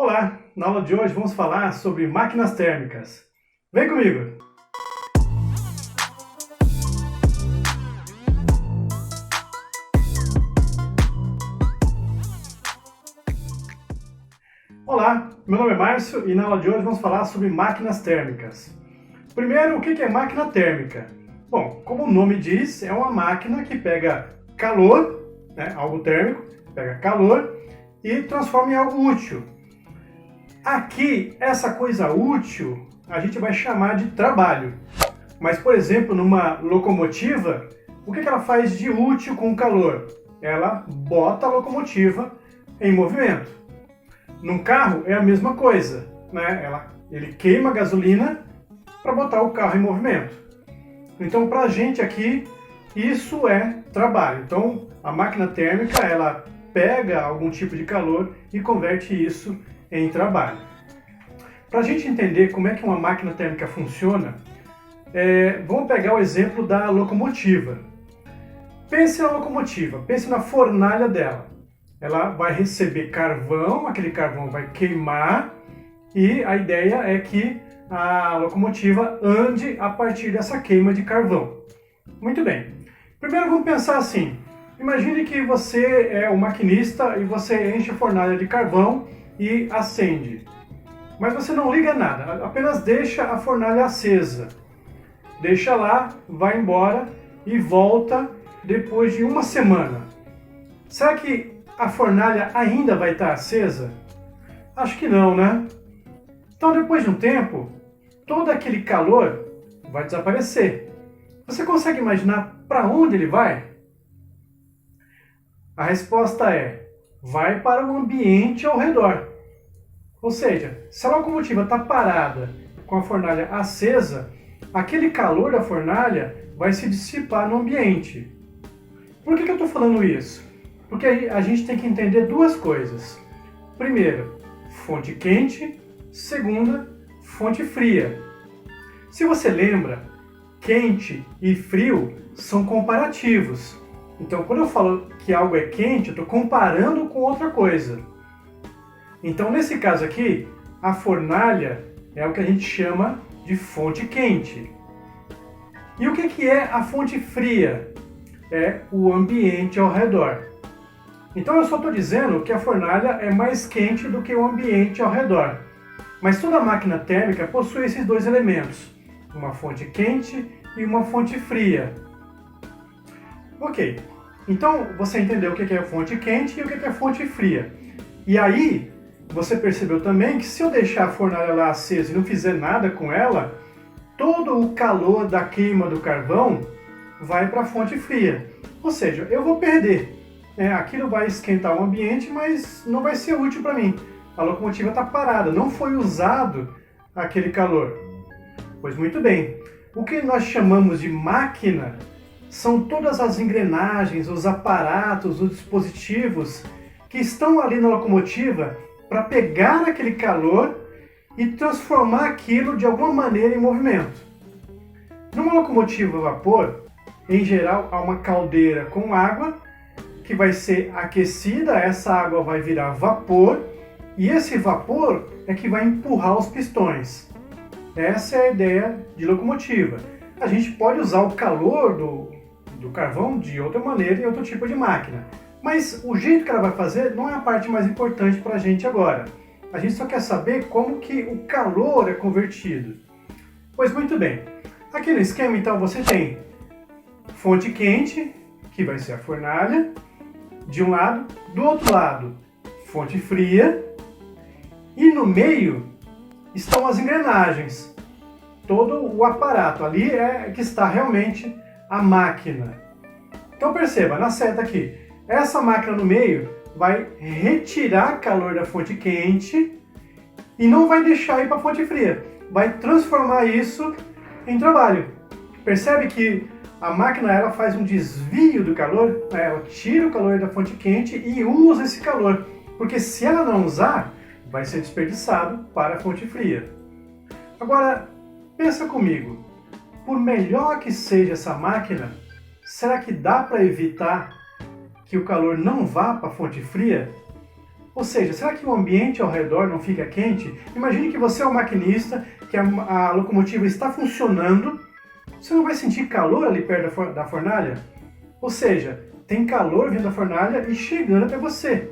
Olá! Na aula de hoje vamos falar sobre máquinas térmicas. Vem comigo! Olá, meu nome é Márcio e na aula de hoje vamos falar sobre máquinas térmicas. Primeiro, o que é máquina térmica? Bom, como o nome diz, é uma máquina que pega calor, algo térmico, pega calor e transforma em algo útil. Aqui, essa coisa útil, a gente vai chamar de trabalho. Mas, por exemplo, numa locomotiva, o que ela faz de útil com o calor? Ela bota a locomotiva em movimento. Num carro é a mesma coisa, ele queima gasolina para botar o carro em movimento. Então, para a gente aqui, isso é trabalho. Então, a máquina térmica, ela pega algum tipo de calor e converte isso em trabalho. Para a gente entender como é que uma máquina térmica funciona, vamos pegar o exemplo da locomotiva. Pense na locomotiva, pense na fornalha dela. Ela vai receber carvão, aquele carvão vai queimar e a ideia é que a locomotiva ande a partir dessa queima de carvão. Muito bem. Primeiro vamos pensar assim. Imagine que você é o maquinista e você enche a fornalha de carvão e acende. Mas você não liga nada, apenas deixa a fornalha acesa. Deixa lá, vai embora e volta depois de uma semana. Será que a fornalha ainda vai estar acesa? Acho que não, né? Então depois de um tempo, todo aquele calor vai desaparecer. Você consegue imaginar para onde ele vai? A resposta é: vai para o ambiente ao redor. Ou seja, se a locomotiva está parada com a fornalha acesa, aquele calor da fornalha vai se dissipar no ambiente. Por que eu estou falando isso? Porque a gente tem que entender duas coisas. Primeiro, fonte quente. Segunda, fonte fria. Se você lembra, quente e frio são comparativos. Então, quando eu falo que algo é quente, eu estou comparando com outra coisa. Então, nesse caso aqui, a fornalha é o que a gente chama de fonte quente. E o que é a fonte fria? É o ambiente ao redor. Então, eu só estou dizendo que a fornalha é mais quente do que o ambiente ao redor. Mas toda máquina térmica possui esses dois elementos, uma fonte quente e uma fonte fria. Ok, então você entendeu o que é a fonte quente e o que é a fonte fria. E aí, você percebeu também que se eu deixar a fornalha lá acesa e não fizer nada com ela, todo o calor da queima do carvão vai para a fonte fria. Ou seja, eu vou perder. Aquilo vai esquentar o ambiente, mas não vai ser útil para mim. A locomotiva está parada, não foi usado aquele calor. Pois muito bem, o que nós chamamos de máquina são todas as engrenagens, os aparatos, os dispositivos que estão ali na locomotiva para pegar aquele calor e transformar aquilo de alguma maneira em movimento. Numa locomotiva a vapor, em geral há uma caldeira com água que vai ser aquecida, essa água vai virar vapor e esse vapor é que vai empurrar os pistões. Essa é a ideia de locomotiva. A gente pode usar o calor do carvão de outra maneira em outro tipo de máquina. Mas o jeito que ela vai fazer não é a parte mais importante para a gente agora. A gente só quer saber como que o calor é convertido. Pois muito bem. Aqui no esquema, então, você tem fonte quente, que vai ser a fornalha, de um lado. Do outro lado, fonte fria. E no meio estão as engrenagens. Todo o aparato. Ali é que está realmente a máquina. Então perceba, na seta aqui. Essa máquina no meio vai retirar calor da fonte quente e não vai deixar ir para a fonte fria. Vai transformar isso em trabalho. Percebe que a máquina ela faz um desvio do calor, ela tira o calor da fonte quente e usa esse calor. Porque se ela não usar, vai ser desperdiçado para a fonte fria. Agora, pensa comigo. Por melhor que seja essa máquina, será que dá para evitar que o calor não vá para a fonte fria? Ou seja, será que o ambiente ao redor não fica quente? Imagine que você é o maquinista, que a locomotiva está funcionando, você não vai sentir calor ali perto da fornalha? Ou seja, tem calor vindo da fornalha e chegando até você.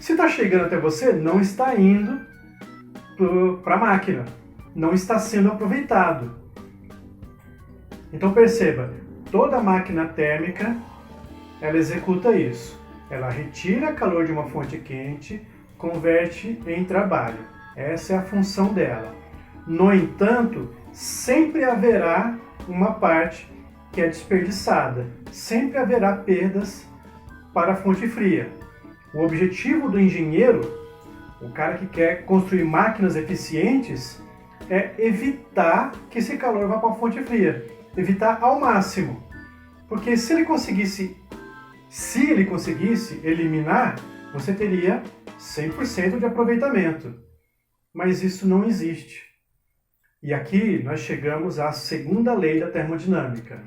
Se está chegando até você, não está indo para a máquina, não está sendo aproveitado. Então perceba, toda máquina térmica, ela executa isso. Ela retira calor de uma fonte quente, converte em trabalho. Essa é a função dela. No entanto, sempre haverá uma parte que é desperdiçada. Sempre haverá perdas para a fonte fria. O objetivo do engenheiro, o cara que quer construir máquinas eficientes, é evitar que esse calor vá para a fonte fria. Evitar ao máximo. Porque se ele conseguisse eliminar, você teria 100% de aproveitamento. Mas isso não existe. E aqui nós chegamos à segunda lei da termodinâmica.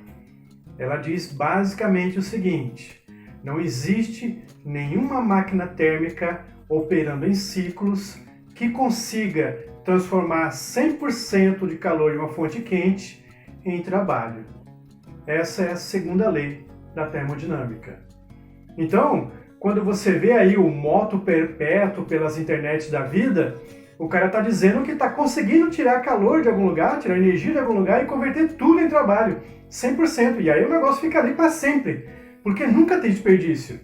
Ela diz basicamente o seguinte: não existe nenhuma máquina térmica operando em ciclos que consiga transformar 100% de calor de uma fonte quente em trabalho. Essa é a segunda lei da termodinâmica. Então, quando você vê aí o moto perpétuo pelas internets da vida, o cara está dizendo que está conseguindo tirar calor de algum lugar, tirar energia de algum lugar e converter tudo em trabalho, 100%. E aí o negócio fica ali para sempre, porque nunca tem desperdício.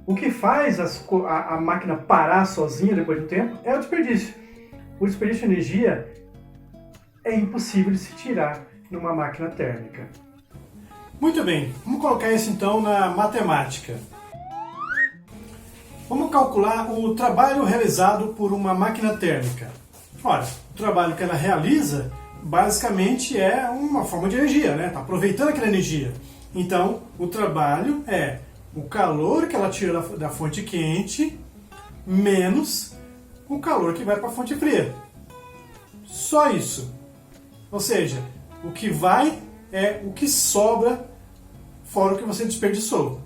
O que faz a máquina parar sozinha depois de um tempo é o desperdício. O desperdício de energia é impossível de se tirar numa máquina térmica. Muito bem, vamos colocar isso então na matemática. Vamos calcular o trabalho realizado por uma máquina térmica. Ora, o trabalho que ela realiza basicamente é uma forma de energia, né? Está aproveitando aquela energia. Então, o trabalho é o calor que ela tira da fonte quente menos o calor que vai para a fonte fria. Só isso. Ou seja, o que vai é o que sobra fora o que você desperdiçou.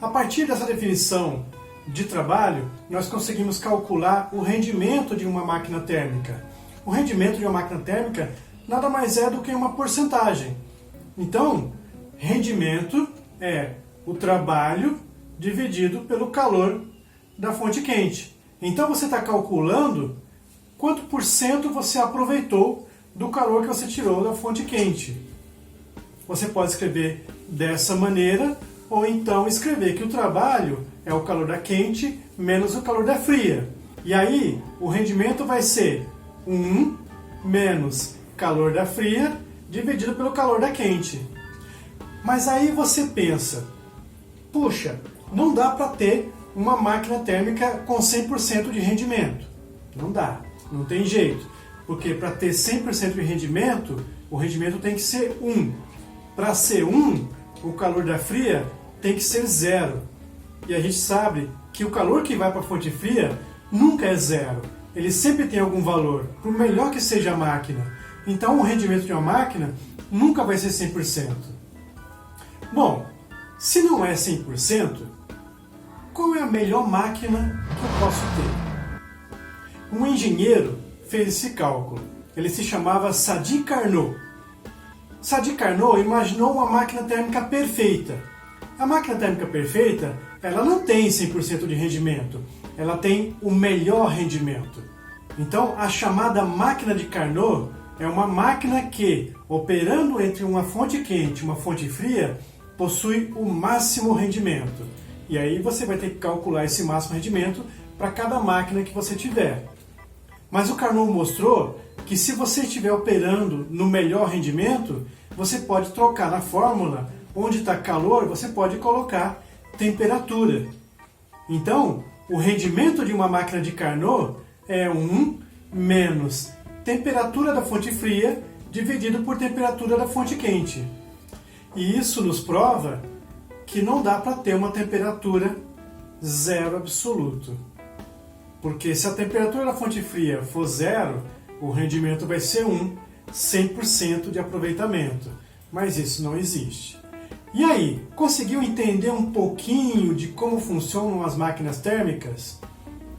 A partir dessa definição de trabalho, nós conseguimos calcular o rendimento de uma máquina térmica. O rendimento de uma máquina térmica nada mais é do que uma porcentagem. Então, rendimento é o trabalho dividido pelo calor da fonte quente. Então você está calculando quanto por cento você aproveitou do calor que você tirou da fonte quente. Você pode escrever dessa maneira, ou então escrever que o trabalho é o calor da quente menos o calor da fria. E aí o rendimento vai ser 1 menos calor da fria dividido pelo calor da quente. Mas aí você pensa, puxa, não dá para ter uma máquina térmica com 100% de rendimento. Não dá, não tem jeito. Porque para ter 100% de rendimento, o rendimento tem que ser 1. Para ser 1, o calor da fria tem que ser 0. E a gente sabe que o calor que vai para a fonte fria nunca é 0. Ele sempre tem algum valor, por melhor que seja a máquina. Então o rendimento de uma máquina nunca vai ser 100%. Bom, se não é 100%, qual é a melhor máquina que eu posso ter? Um engenheiro fez esse cálculo. Ele se chamava Sadi Carnot. Sadi Carnot imaginou uma máquina térmica perfeita. A máquina térmica perfeita, ela não tem 100% de rendimento, ela tem o melhor rendimento. Então, a chamada máquina de Carnot é uma máquina que, operando entre uma fonte quente e uma fonte fria, possui o máximo rendimento. E aí você vai ter que calcular esse máximo rendimento para cada máquina que você tiver. Mas o Carnot mostrou que se você estiver operando no melhor rendimento, você pode trocar na fórmula, onde está calor, você pode colocar temperatura. Então, o rendimento de uma máquina de Carnot é 1 menos temperatura da fonte fria dividido por temperatura da fonte quente. E isso nos prova que não dá para ter uma temperatura 0 absoluto. Porque se a temperatura da fonte fria for 0, o rendimento vai ser 1, 100% de aproveitamento. Mas isso não existe. E aí, conseguiu entender um pouquinho de como funcionam as máquinas térmicas?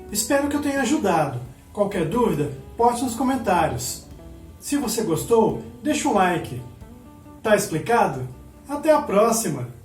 Espero que eu tenha ajudado. Qualquer dúvida, poste nos comentários. Se você gostou, deixa um like. Tá explicado? Até a próxima!